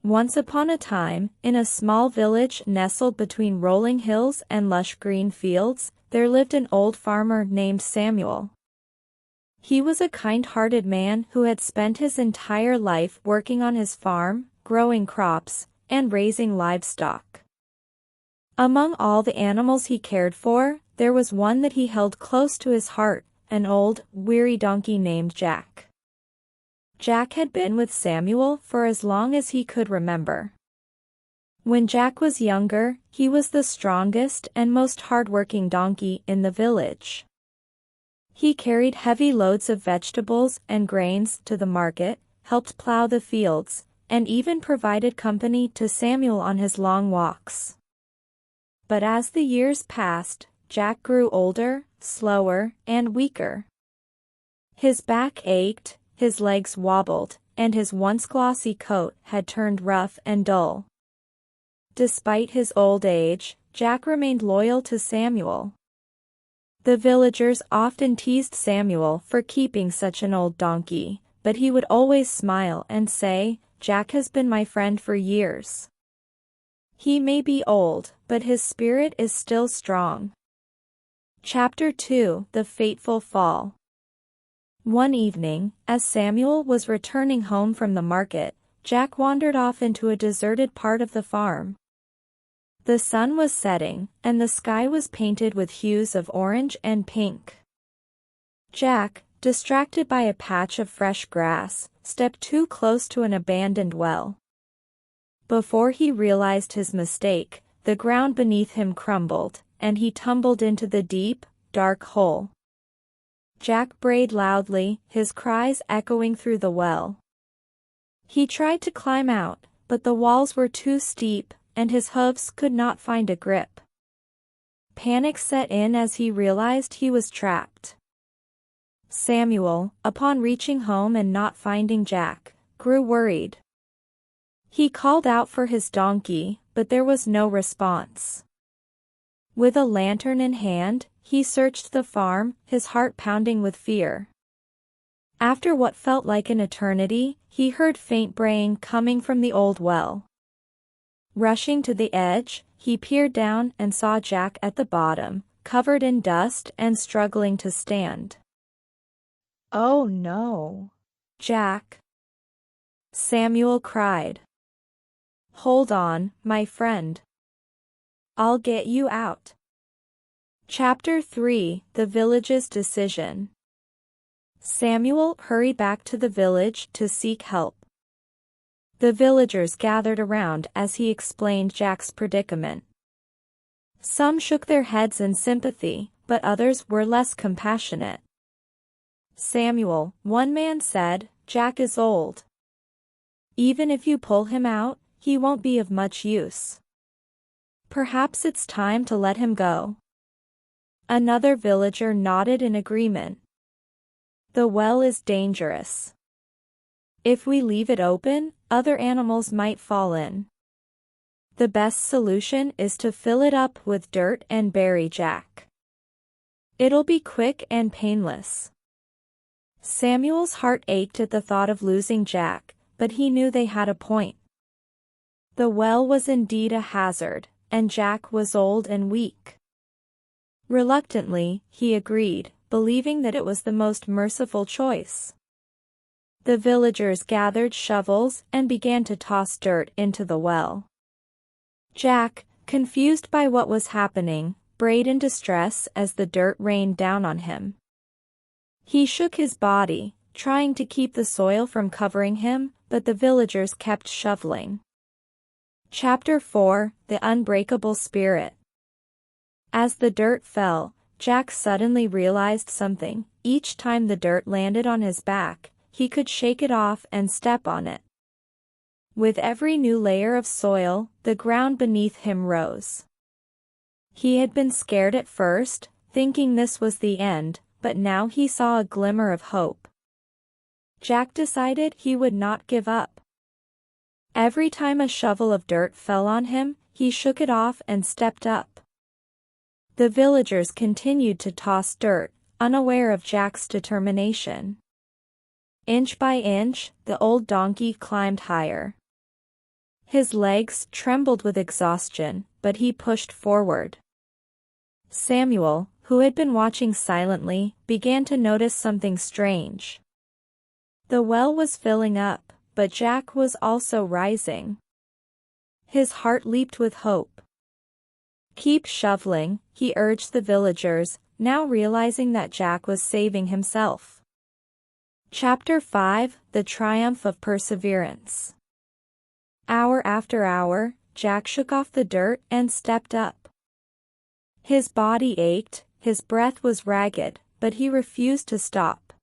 Once upon a time, in a small village nestled between rolling hills and lush green fields, there lived an old farmer named Samuel. He was a kind-hearted man who had spent his entire life working on his farm, growing crops, and raising livestock. Among all the animals he cared for, there was one that he held close to his heart, an old, weary donkey named Jack. Jack had been with Samuel for as long as he could remember. When Jack was younger, he was the strongest and most hard-working donkey in the village. He carried heavy loads of vegetables and grains to the market, helped plow the fields, and even provided company to Samuel on his long walks. But as the years passed, Jack grew older, slower, and weaker. His back ached, his legs wobbled, and his once glossy coat had turned rough and dull. Despite his old age, Jack remained loyal to Samuel. The villagers often teased Samuel for keeping such an old donkey, but he would always smile and say, "Jack has been my friend for years. He may be old, but his spirit is still strong." Chapter 2: The Fateful Fall. One evening, as Samuel was returning home from the market, Jack wandered off into a deserted part of the farm. The sun was setting, and the sky was painted with hues of orange and pink. Jack, distracted by a patch of fresh grass, stepped too close to an abandoned well. Before he realized his mistake, the ground beneath him crumbled, and he tumbled into the deep, dark hole. Jack brayed loudly, his cries echoing through the well. He tried to climb out, but the walls were too steep, and his hooves could not find a grip. Panic set in as he realized he was trapped. Samuel, upon reaching home and not finding Jack, grew worried. He called out for his donkey, but there was no response. With a lantern in hand, he searched the farm, his heart pounding with fear. After what felt like an eternity, he heard faint braying coming from the old well. Rushing to the edge, he peered down and saw Jack at the bottom, covered in dust and struggling to stand. "Oh no, Jack!" Samuel cried. "Hold on, my friend. I'll get you out." Chapter 3: The Village's Decision. Samuel hurried back to the village to seek help. The villagers gathered around as he explained Jack's predicament. Some shook their heads in sympathy, but others were less compassionate. "Samuel," one man said, "Jack is old. Even if you pull him out, he won't be of much use. Perhaps it's time to let him go." Another villager nodded in agreement. "The well is dangerous. If we leave it open, other animals might fall in. The best solution is to fill it up with dirt and bury Jack. It'll be quick and painless." Samuel's heart ached at the thought of losing Jack, but he knew they had a point. The well was indeed a hazard, and Jack was old and weak. Reluctantly, he agreed, believing that it was the most merciful choice. The villagers gathered shovels and began to toss dirt into the well. Jack, confused by what was happening, brayed in distress as the dirt rained down on him. He shook his body, trying to keep the soil from covering him, but the villagers kept shoveling. Chapter 4: The Unbreakable Spirit. As the dirt fell, Jack suddenly realized something. Each time the dirt landed on his back, he could shake it off and step on it. With every new layer of soil, the ground beneath him rose. He had been scared at first, thinking this was the end, but now he saw a glimmer of hope. Jack decided he would not give up. Every time a shovel of dirt fell on him, he shook it off and stepped up. The villagers continued to toss dirt, unaware of Jack's determination. Inch by inch, the old donkey climbed higher. His legs trembled with exhaustion, but he pushed forward. Samuel, who had been watching silently, began to notice something strange. The well was filling up, but Jack was also rising. His heart leaped with hope. "Keep shoveling," he urged the villagers, now realizing that Jack was saving himself. Chapter 5: The Triumph of Perseverance. Hour after hour, Jack shook off the dirt and stepped up. His body ached, his breath was ragged, but he refused to stop.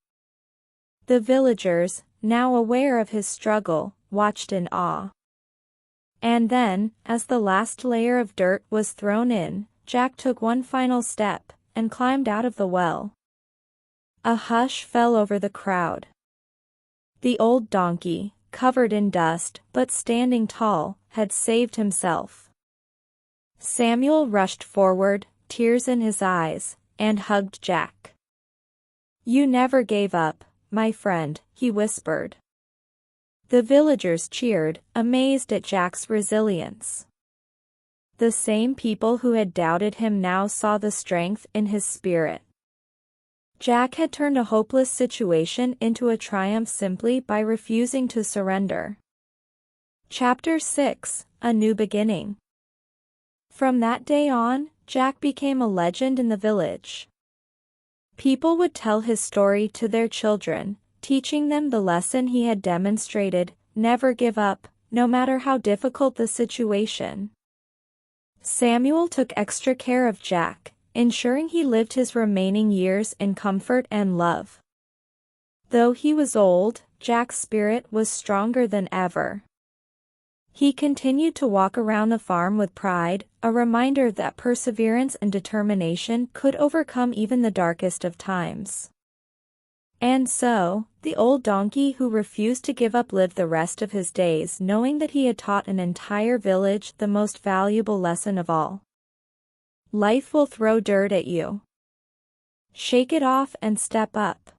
The villagers, now aware of his struggle, watched in awe. And then, as the last layer of dirt was thrown in, Jack took one final step, and climbed out of the well. A hush fell over the crowd. The old donkey, covered in dust, but standing tall, had saved himself. Samuel rushed forward, tears in his eyes, and hugged Jack. "You never gave up, my friend," he whispered. The villagers cheered, amazed at Jack's resilience. The same people who had doubted him now saw the strength in his spirit. Jack had turned a hopeless situation into a triumph simply by refusing to surrender. Chapter 6: A New Beginning. From that day on, Jack became a legend in the village. People would tell his story to their children, teaching them the lesson he had demonstrated: never give up, no matter how difficult the situation. Samuel took extra care of Jack, ensuring he lived his remaining years in comfort and love. Though he was old, Jack's spirit was stronger than ever. He continued to walk around the farm with pride, a reminder that perseverance and determination could overcome even the darkest of times. And so, the old donkey who refused to give up lived the rest of his days knowing that he had taught an entire village the most valuable lesson of all. Life will throw dirt at you. Shake it off and step up.